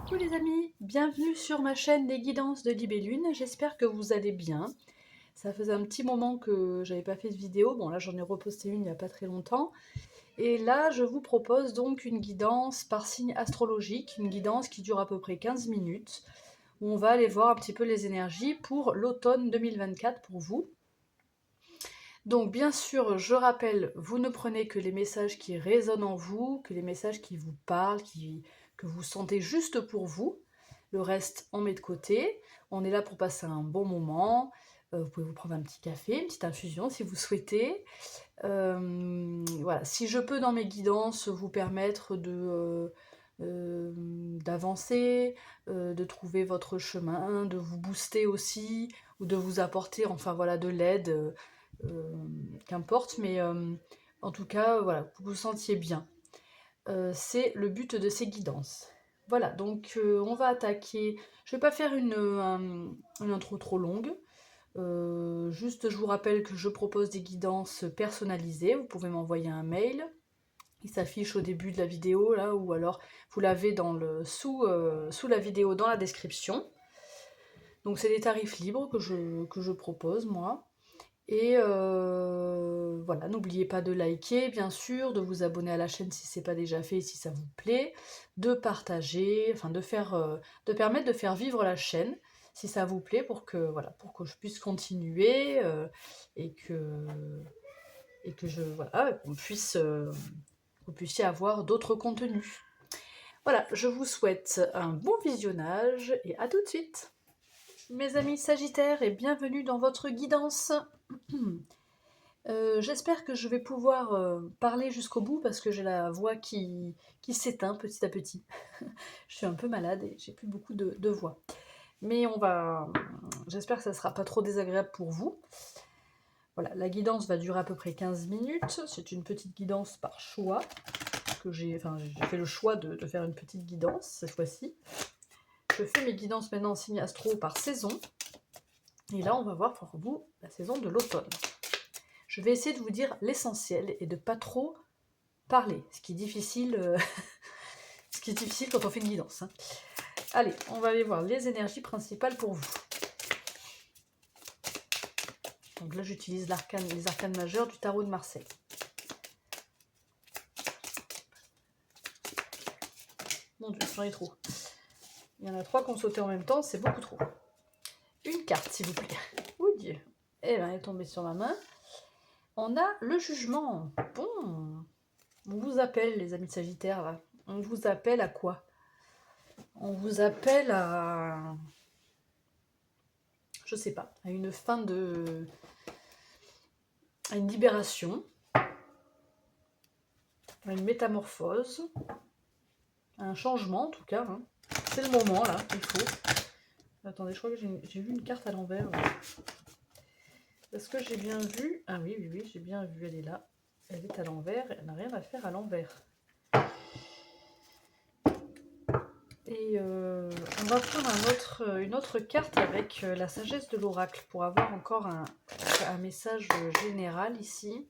Coucou les amis, bienvenue sur ma chaîne des guidances de Libellune, j'espère que vous allez bien. Ça faisait un petit moment que j'avais pas fait de vidéo, bon là j'en ai reposté une il n'y a pas très longtemps. Et là je vous propose donc une guidance par signe astrologique, une guidance qui dure à peu près 15 minutes, où on va aller voir un petit peu les énergies pour l'automne 2024 pour vous. Donc bien sûr, je rappelle, vous ne prenez que les messages qui résonnent en vous, que les messages qui vous parlent, que vous sentez juste pour vous. Le reste, on met de côté. On est là pour passer un bon moment. Vous pouvez vous prendre un petit café, une petite infusion si vous souhaitez. Voilà. Si je peux dans mes guidances vous permettre d'avancer, de trouver votre chemin, de vous booster aussi, ou de vous apporter enfin voilà, de l'aide, qu'importe, mais en tout cas, voilà, que vous vous sentiez bien. C'est le but de ces guidances. Voilà, donc on va attaquer. Je ne vais pas faire une intro trop longue. Juste, je vous rappelle que je propose des guidances personnalisées. Vous pouvez m'envoyer un mail. Il s'affiche au début de la vidéo, là, ou alors vous l'avez sous la vidéo dans la description. Donc c'est des tarifs libres que je propose, moi. Et voilà, n'oubliez pas de liker, bien sûr, de vous abonner à la chaîne si ce n'est pas déjà fait, si ça vous plaît, de partager, enfin de permettre de faire vivre la chaîne, si ça vous plaît, pour que je puisse continuer et que voilà, vous puissiez avoir d'autres contenus. Voilà, je vous souhaite un bon visionnage et à tout de suite. Mes amis Sagittaires, et bienvenue dans votre guidance. J'espère que je vais pouvoir parler jusqu'au bout parce que j'ai la voix qui s'éteint petit à petit. Je suis un peu malade et j'ai plus beaucoup de voix. Mais j'espère que ça ne sera pas trop désagréable pour vous. Voilà, la guidance va durer à peu près 15 minutes. C'est une petite guidance par choix. J'ai fait le choix de faire une petite guidance cette fois-ci. Je fais mes guidances maintenant en signe astro par saison. Et là, on va voir pour vous la saison de l'automne. Je vais essayer de vous dire l'essentiel et de pas trop parler, ce qui est difficile, ce qui est difficile quand on fait une guidance. Hein. Allez, on va aller voir les énergies principales pour vous. Donc là, j'utilise les arcanes majeures du tarot de Marseille. Mon Dieu, j'en ai trop. Il y en a 3 qui ont sauté en même temps, c'est beaucoup trop. Une carte, s'il vous plaît. Oh Dieu. Eh bien, elle est tombée sur ma main. On a le jugement. Bon. On vous appelle, les amis de Sagittaire, là. On vous appelle à quoi? On vous appelle à... Je sais pas, à une fin de... à une libération, à une métamorphose, à un changement en tout cas. Hein. C'est le moment là, il faut. Attendez, je crois que j'ai vu une carte à l'envers. Est-ce que j'ai bien vu? Ah oui, j'ai bien vu, elle est là. Elle est à l'envers, elle n'a rien à faire à l'envers. Et on va prendre une autre carte avec la sagesse de l'oracle pour avoir encore un message général ici.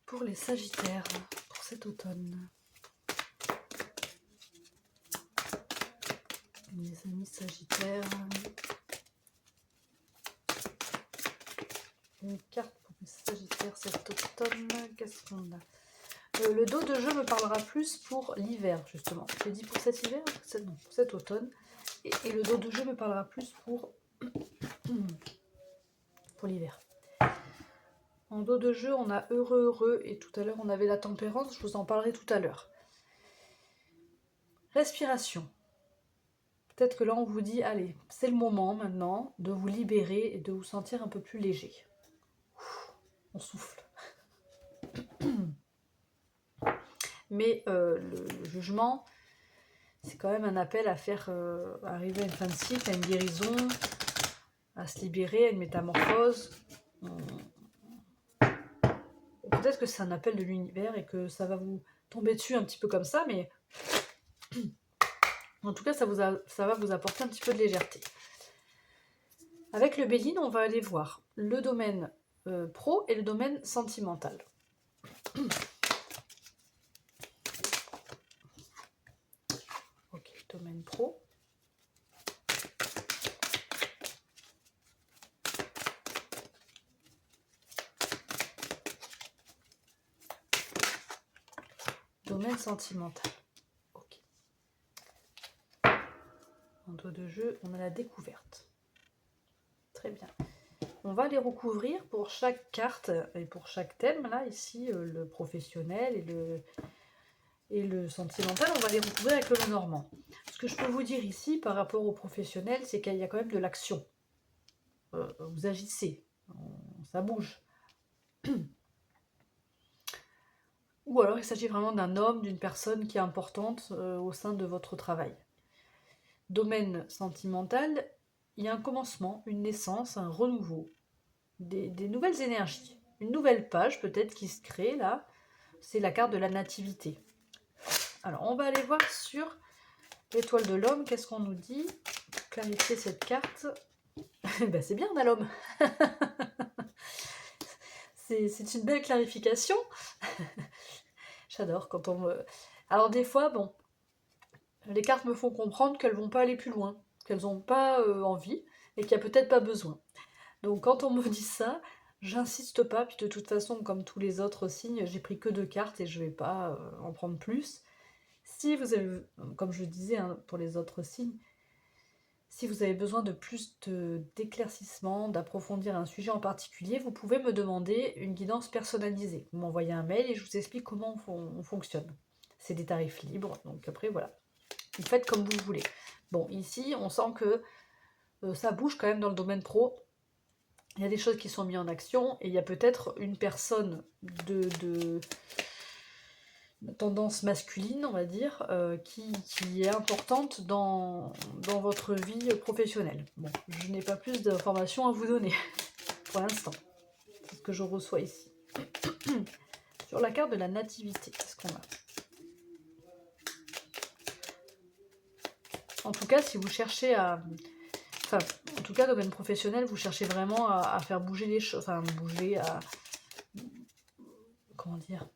Pour les Sagittaires, pour cet automne. Mes amis Sagittaires. Une carte pour les Sagittaires cet automne. Qu'est-ce qu'on a? Le dos de jeu me parlera plus pour l'hiver, justement. J'ai dit pour cet hiver, non, pour cet automne. Et le dos de jeu me parlera plus pour l'hiver. En dos de jeu, on a heureux, et tout à l'heure, on avait la tempérance. Je vous en parlerai tout à l'heure. Respiration. Peut-être que là, on vous dit, allez, c'est le moment maintenant de vous libérer et de vous sentir un peu plus léger. On souffle. Mais le jugement, c'est quand même un appel à faire arriver à une fin de cycle, à une guérison, à se libérer, à une métamorphose. Peut-être que c'est un appel de l'univers et que ça va vous tomber dessus un petit peu comme ça, mais en tout cas, ça va vous apporter un petit peu de légèreté. Avec le Béline, on va aller voir le domaine pro et le domaine sentimental. Domaine sentimental. Ok. En dos de jeu, on a la découverte. Très bien. On va les recouvrir pour chaque carte et pour chaque thème. Là, ici, le professionnel et le sentimental, on va les recouvrir avec le Lenormand. Ce que je peux vous dire ici par rapport au professionnel, c'est qu'il y a quand même de l'action. Vous agissez, ça bouge. Ou alors il s'agit vraiment d'un homme, d'une personne qui est importante au sein de votre travail. Domaine sentimental, il y a un commencement, une naissance, un renouveau, des nouvelles énergies. Une nouvelle page peut-être qui se crée là, c'est la carte de la nativité. Alors on va aller voir sur l'étoile de l'homme, qu'est-ce qu'on nous dit pour clarifier cette carte. Ben, c'est bien on a l'homme. C'est une belle clarification. J'adore quand on me... Alors des fois, bon, les cartes me font comprendre qu'elles vont pas aller plus loin, qu'elles n'ont pas envie et qu'il n'y a peut-être pas besoin. Donc quand on me dit ça, j'insiste pas, puis de toute façon, comme tous les autres signes, j'ai pris que 2 cartes et je vais pas en prendre plus. Si vous avez, comme je le disais hein, pour les autres signes, si vous avez besoin de plus d'éclaircissement, d'approfondir un sujet en particulier, vous pouvez me demander une guidance personnalisée. Vous m'envoyez un mail et je vous explique comment on fonctionne. C'est des tarifs libres, donc après voilà. Vous faites comme vous voulez. Bon, ici, on sent que ça bouge quand même dans le domaine pro. Il y a des choses qui sont mises en action et il y a peut-être une personne de tendance masculine, on va dire, qui est importante dans votre vie professionnelle. Bon, je n'ai pas plus d'informations à vous donner pour l'instant. C'est ce que je reçois ici. Sur la carte de la nativité, qu'est-ce qu'on a? En tout cas, si vous cherchez à... Enfin, en tout cas, domaine professionnel, vous cherchez vraiment à faire bouger les choses, enfin, bouger, à... Comment dire?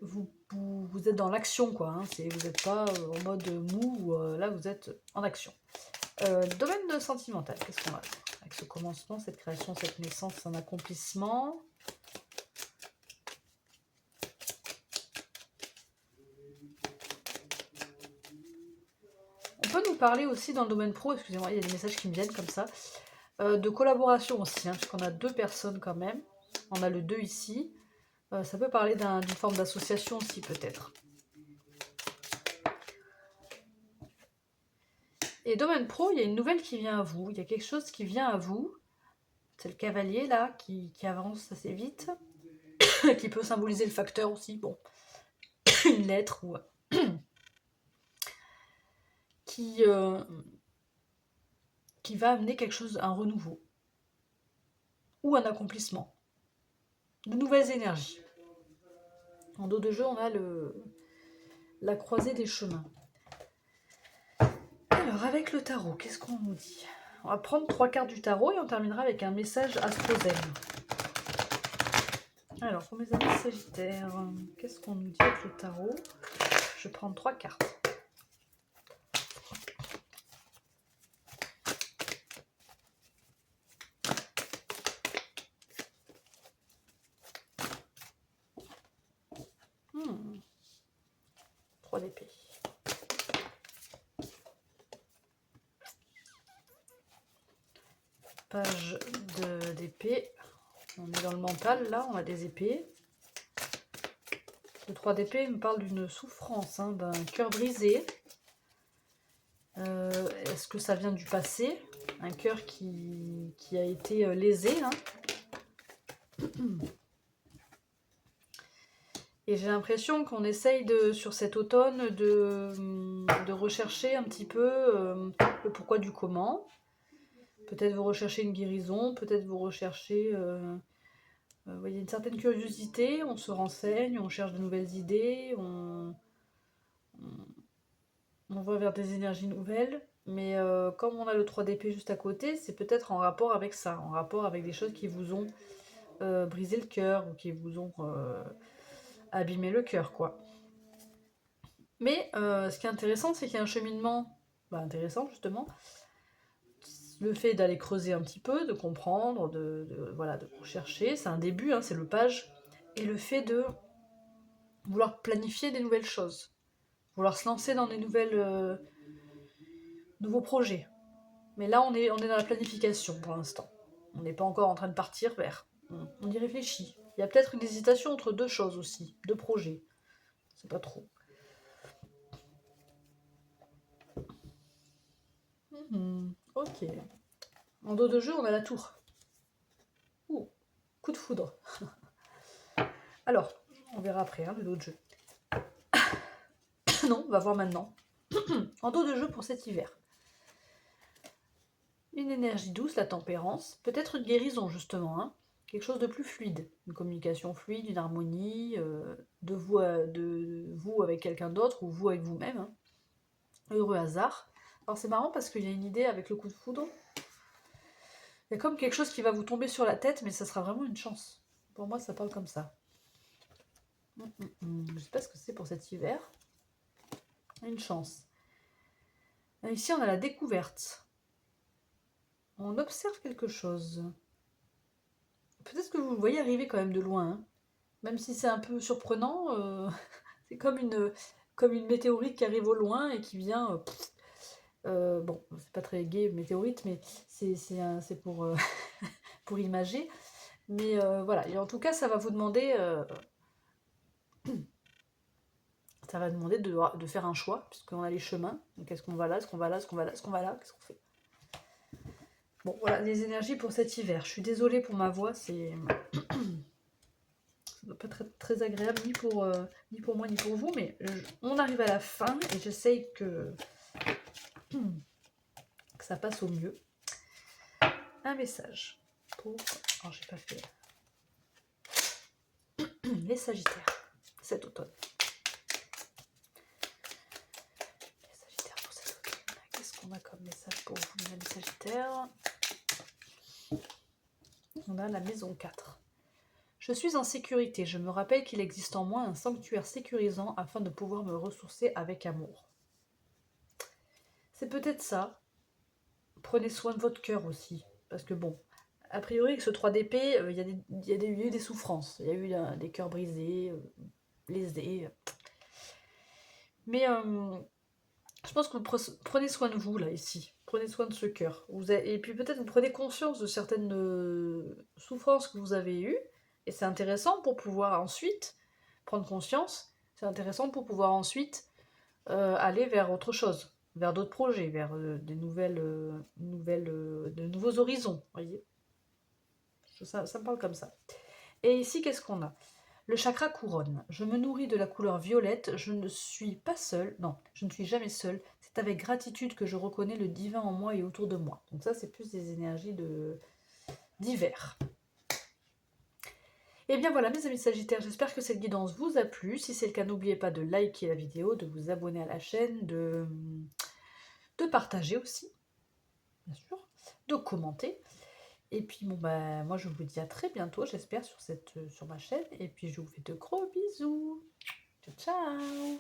Vous êtes dans l'action, quoi. Hein, vous n'êtes pas en mode mou, là, vous êtes en action. Domaine de sentimental, qu'est-ce qu'on a avec ce commencement, cette création, cette naissance, un accomplissement? On peut nous parler aussi dans le domaine pro, excusez-moi, il y a des messages qui me viennent comme ça, de collaboration aussi, hein, puisqu'on a 2 personnes quand même. On a le 2 ici. Ça peut parler d'une forme d'association aussi, peut-être. Et domaine pro, il y a une nouvelle qui vient à vous. Il y a quelque chose qui vient à vous. C'est le cavalier, là, qui avance assez vite. Qui peut symboliser le facteur aussi. Bon, une lettre ou... qui va amener quelque chose, un renouveau. Ou un accomplissement. De nouvelles énergies. En dos de jeu, on a la croisée des chemins. Alors, avec le tarot, qu'est-ce qu'on nous dit? On va prendre 3 cartes du tarot et on terminera avec un message astrozène. Alors, pour mes amis sagittaires, qu'est-ce qu'on nous dit avec le tarot? Je vais prendre 3 cartes. Hmm. 3 d'épée. Page d'épée. On est dans le mental, là, on a des épées. Le 3 d'épée me parle d'une souffrance, hein, d'un cœur brisé. Est-ce que ça vient du passé? Un cœur qui a été lésé. Hein. Et j'ai l'impression qu'on essaye, sur cet automne, de rechercher un petit peu le pourquoi du comment. Peut-être vous recherchez une guérison, peut-être vous recherchez... vous voyez, une certaine curiosité, on se renseigne, on cherche de nouvelles idées, on va vers des énergies nouvelles. Mais comme on a le 3 d'épée juste à côté, c'est peut-être en rapport avec ça, en rapport avec des choses qui vous ont brisé le cœur ou qui vous ont abîmé le cœur, quoi. Mais ce qui est intéressant, c'est qu'il y a un cheminement intéressant, justement. Le fait d'aller creuser un petit peu, de comprendre, de rechercher, c'est un début, hein, c'est le page. Et le fait vouloir planifier des nouvelles choses, vouloir se lancer dans des nouveaux projets. Mais là, on est dans la planification pour l'instant. On n'est pas encore en train de partir vers. On y réfléchit. Il y a peut-être une hésitation entre deux choses aussi, deux projets. C'est pas trop. Ok. En dos de jeu, on a la tour. Ouh, coup de foudre. Alors, on verra après, le dos de jeu. Non, on va voir maintenant. En dos de jeu pour cet hiver. Une énergie douce, la tempérance. Peut-être une guérison, justement. Quelque chose de plus fluide. Une communication fluide, une harmonie. De vous avec quelqu'un d'autre ou vous avec vous-même. Heureux hasard. Alors c'est marrant parce qu'il y a une idée avec le coup de foudre. Il y a comme quelque chose qui va vous tomber sur la tête, mais ça sera vraiment une chance. Pour moi, ça parle comme ça. Je ne sais pas ce que c'est pour cet hiver. Une chance. Ici, on a la découverte. On observe quelque chose. Peut-être que vous le voyez arriver quand même de loin. Même si c'est un peu surprenant. C'est comme une météorite qui arrive au loin et qui vient... bon, c'est pas très gai, météorite, mais c'est pour imager. Mais voilà, et en tout cas, ça va vous demander... ça va demander de faire un choix, puisqu'on a les chemins. Donc est-ce qu'on va là, est-ce qu'on va là, est-ce qu'on va là, est-ce qu'on va là, qu'est-ce qu'on fait? Bon, voilà, les énergies pour cet hiver. Je suis désolée pour ma voix, c'est... ça doit pas être très agréable, ni pour moi, ni pour vous, mais on arrive à la fin, et j'essaye que ça passe au mieux. Un message pour... Alors, j'ai pas fait... les Sagittaires, cet automne. Les Sagittaires pour cet automne. Qu'est-ce qu'on a comme message pour vous, les Sagittaires? On a la maison 4. Je suis en sécurité. Je me rappelle qu'il existe en moi un sanctuaire sécurisant afin de pouvoir me ressourcer avec amour. C'est peut-être ça. Prenez soin de votre cœur aussi. Parce que bon, a priori, avec ce 3 d'épée, il y a eu des souffrances. Il y a eu des cœurs brisés, lésés. Mais je pense que vous prenez soin de vous, là, ici. Prenez soin de ce cœur. Et puis peut-être vous prenez conscience de certaines souffrances que vous avez eues. Et c'est intéressant pour pouvoir ensuite prendre conscience. C'est intéressant pour pouvoir ensuite aller vers autre chose. Vers d'autres projets, vers de nouveaux horizons. Voyez, ça me parle comme ça. Et ici, qu'est-ce qu'on a? Le chakra couronne. Je me nourris de la couleur violette. Je ne suis pas seule. Non, je ne suis jamais seule. C'est avec gratitude que je reconnais le divin en moi et autour de moi. Donc ça, c'est plus des énergies d'hiver. Et bien voilà, mes amis Sagittaires, j'espère que cette guidance vous a plu. Si c'est le cas, n'oubliez pas de liker la vidéo, de vous abonner à la chaîne, de partager aussi, bien sûr, de commenter. Et puis bon bah moi je vous dis à très bientôt, j'espère, sur ma chaîne. Et puis je vous fais de gros bisous. Ciao ciao.